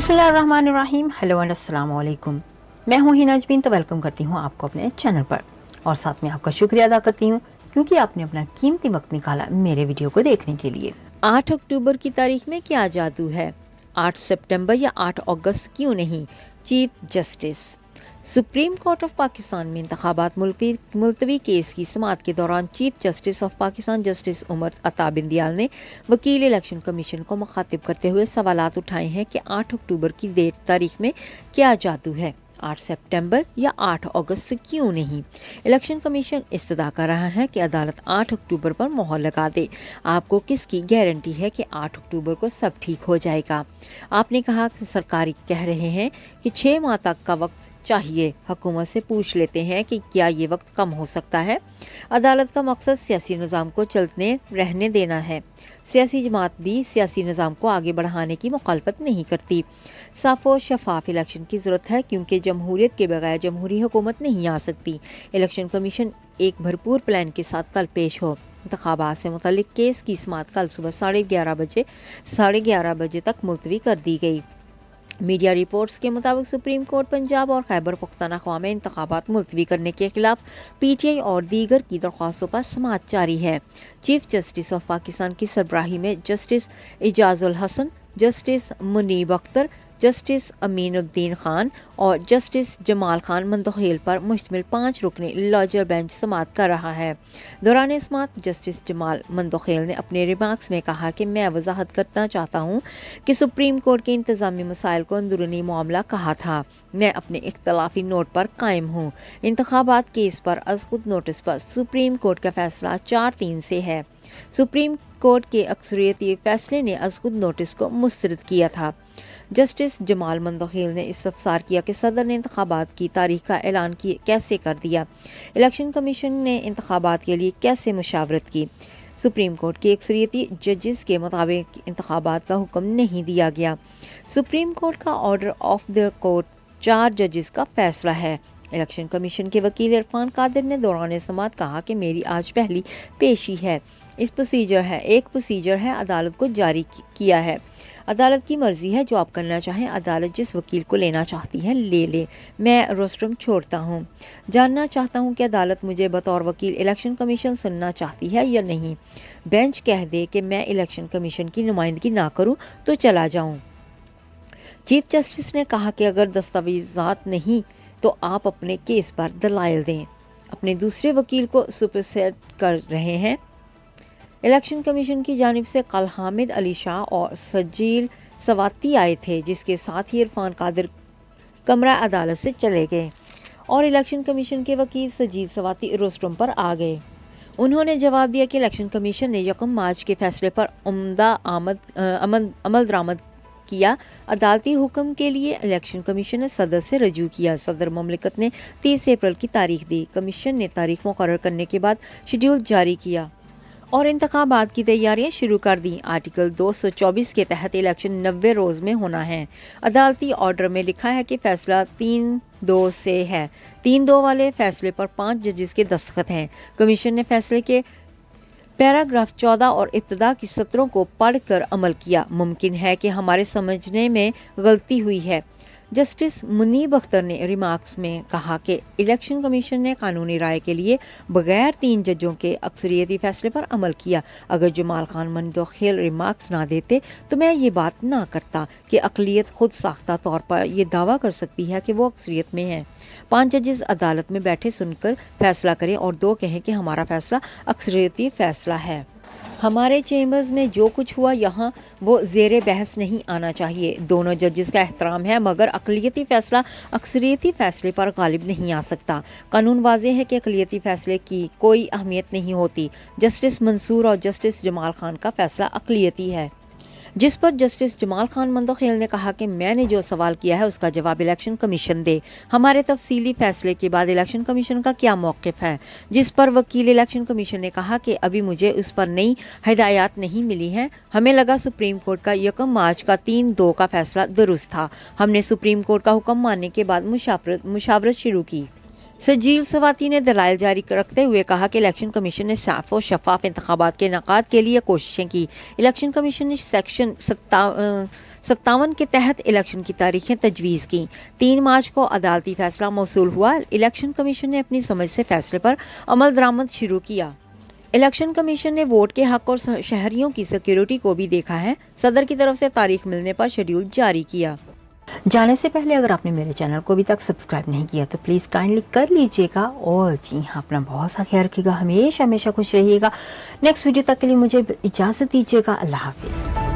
बिस्मिल्लाहिर्रहमानिर्रहीम। Hello and अस्सलाम वालेकुम। मैं हूं हिना अजमीन, तो वेलकम करती हूं आपको अपने चैनल पर और साथ में आपका शुक्रिया अदा करती हूं क्योंकि आपने अपना कीमती वक्त निकाला मेरे वीडियो को देखने के लिए। 8 अक्टूबर की तारीख में क्या जादू है? 8 सितंबर या 8 अगस्त क्यों नहीं? Chief justice. Supreme court of Pakistan में इंतखाबात मुलतवी केस की समाअत के दौरान chief justice of Pakistan justice Umar Ata बिन दयाल ने वकील इलेक्शन कमीशन को मुखातिब करते हुए सवालात उठाए हैं कि 8 अक्टूबर की तारीख में क्या जादू है, 8 सितंबर या 8 अगस्त क्यों नहीं? इलेक्शन कमीशन इस्तदा कर रहा है कि अदालत 8 अक्टूबर पर मोहर लगा दे। आपको किसकी गारंटी है कि 8 अक्टूबर को सब ठीक हो जाएगा? आपने कहा कि सरकारी कह रहे हैं कि 6 माह तक का वक्त चाहिए। हुकूमत से पूछ लेते हैं कि क्या ये वक्त कम हो सकता है? अदालत का मकसद सियासी निज़ाम को चलते रहने देना है। सियासी जमात भी सियासी निज़ाम को आगे बढ़ाने की मुखालफत नहीं करती। साफ और शफाफ इलेक्शन की ज़रूरत है क्योंकि जमहूरियत के बगैर जमहूरी हुकूमत नहीं आ सकती। इलेक्शन कमीशन एक भरपूर प्लान के साथ कल पेश हो। इंतखाबात से मुतल्लिक केस की समाअत कल सुबह 11:30 बजे तक मुलतवी कर दी गई। मीडिया रिपोर्ट्स के मुताबिक सुप्रीम कोर्ट पंजाब और खैबर पख्तूनख्वा में इंतखाबात मुलतवी करने के खिलाफ पीटीआई और दीगर की दरख्वास्तों पर समाअत जारी है। चीफ जस्टिस ऑफ पाकिस्तान की सरबराही में justice Ijazul Ahsan, justice Munib Akhtar, justice Aminuddin Khan और जस्टिस जमाल खान मंदखेल पर मुश्तमिल 5 रुकनी लॉजर बेंच समाअत कर रहा है। दौरान समाअत जस्टिस जमाल मंदखेल ने अपने रिमार्क्स में कहा कि मैं वजाहत करना चाहता हूँ कि सुप्रीम कोर्ट के इंतजामी मसाइल को अंदरूनी मामला कहा था। मैं अपने इख्तलाफी नोट पर कायम हूँ। इंतखाबात केस पर अज खुद नोटिस पर सुप्रीम कोर्ट का फैसला 4-3 से है। सुप्रीम कोर्ट के अक्सरियती फैसले ने अज खुद नोटिस को मुस्तरद किया था। जस्टिस जमाल मंदखेल ने इस्तफसार किया कि सदर ने इंतखाबात की तारीख का ऐलान कैसे कर दिया? इलेक्शन कमीशन ने इंतखाबात के लिए कैसे मुशावरत की? सुप्रीम कोर्ट के अक्सरियती जजेस के मुताबिक इंतखाबात का हुक्म नहीं दिया गया। सुप्रीम कोर्ट का ऑर्डर ऑफ द कोर्ट 4 जजेस का फैसला है। इलेक्शन कमीशन के वकील इरफान कादिर ने दौरान समाअत कहा कि मेरी आज पहली पेशी है। एक प्रोसीजर है, अदालत को जारी किया है। अदालत की मर्जी है, जो आप करना चाहें। अदालत जिस वकील को लेना चाहती है ले ले। मैं रोस्ट्रम छोड़ता हूँ। जानना चाहता हूँ कि अदालत मुझे बतौर वकील इलेक्शन कमीशन सुनना चाहती है या नहीं। बेंच कह दे कि मैं इलेक्शन कमीशन की नुमाइंदगी ना करूँ तो चला जाऊँ। चीफ जस्टिस ने कहा कि अगर दस्तावेजात नहीं तो आप अपने केस पर दलाइल दें। अपने दूसरे वकील को सुपरसेड कर रहे हैं। इलेक्शन कमीशन की जानिब से कल हामिद अली शाह और सजील सवाती आए थे, जिसके साथ ही इरफान कादिर कमरा अदालत से चले गए और इलेक्शन कमीशन के वकील सजील सवाती रोस्ट्रम पर आ गए। उन्होंने जवाब दिया कि इलेक्शन कमीशन ने 1 मार्च के फैसले पर उम्दा अमल दरामद किया। अदालती हुक्म के लिए इलेक्शन कमीशन ने सदर से रजू किया। सदर मुमलिकत ने 30 अप्रैल की तारीख दी। कमीशन ने तारीख मुकर्रर करने के बाद शेड्यूल जारी किया और इंतखाबात की तैयारियां शुरू कर दी। आर्टिकल 224 के तहत इलेक्शन 90 रोज में होना है। अदालती ऑर्डर में लिखा है कि फैसला 3-2 से है। 3-2 वाले फैसले पर 5 जजेस के दस्तखत हैं। कमीशन ने फैसले के पैराग्राफ 14 और इब्तदा की सत्रों को पढ़कर अमल किया। मुमकिन है कि हमारे समझने में गलती हुई है। जस्टिस मुनीब अख्तर ने रिमार्क्स में कहा कि इलेक्शन कमीशन ने कानूनी राय के लिए बगैर 3 जजों के अक्सरियती फैसले पर अमल किया। अगर जमाल खान मंदखेल रिमार्क्स ना देते तो मैं ये बात ना करता कि अक़लियत खुद साख्ता तौर पर यह दावा कर सकती है कि वो अक्सरियत में है। 5 जजेस अदालत में बैठे सुनकर फैसला करें और 2 कहें कि हमारा फैसला अक्सरियती फैसला है। हमारे चेंबर्स में जो कुछ हुआ यहाँ वो ज़ेरे बहस नहीं आना चाहिए। दोनों जजेस का एहतराम है, मगर अक़लियती फैसला अक्सरियती फैसले पर गालिब नहीं आ सकता। कानून वाज़ेह है कि अक़लियती फैसले की कोई अहमियत नहीं होती। जस्टिस मंसूर और जस्टिस जमाल खान का फैसला अक़लियती है, जिस पर जस्टिस जमाल खान मंदखेल ने कहा कि मैंने जो सवाल किया है उसका जवाब इलेक्शन कमीशन दे। हमारे तफसीली फैसले के बाद इलेक्शन कमीशन का क्या मौक़िफ़ है? जिस पर वकील इलेक्शन कमीशन ने कहा कि अभी मुझे उस पर नई हिदायत नहीं मिली हैं। हमें लगा सुप्रीम कोर्ट का 1 मार्च का 3-2 का फैसला दुरुस्त था। हमने सुप्रीम कोर्ट का हुक्म मानने के बाद मुशावरत शुरू की। सजील सवाती ने दलाइल जारी रखते हुए कहा कि इलेक्शन कमीशन ने साफ और शफाफ इंतखाबात के इनेकाद के लिए कोशिशें की। इलेक्शन कमीशन ने सेक्शन 57 के तहत इलेक्शन की तारीखें तजवीज़ की। 3 मार्च को अदालती फैसला मौसूल हुआ। इलेक्शन कमीशन ने अपनी समझ से फैसले पर अमल दरामद शुरू किया। इलेक्शन कमीशन ने वोट के हक और शहरियों की सिक्योरिटी को भी देखा है। सदर की तरफ से तारीख मिलने पर शेड्यूल जारी किया। जाने से पहले अगर आपने मेरे चैनल को अभी तक सब्सक्राइब नहीं किया तो प्लीज़ काइंडली कर लीजिएगा और जी हाँ, अपना बहुत सा ख्याल रखिएगा। हमेशा खुश रहिएगा। नेक्स्ट वीडियो तक के लिए मुझे इजाज़त दीजिएगा। अल्लाह हाफिज़।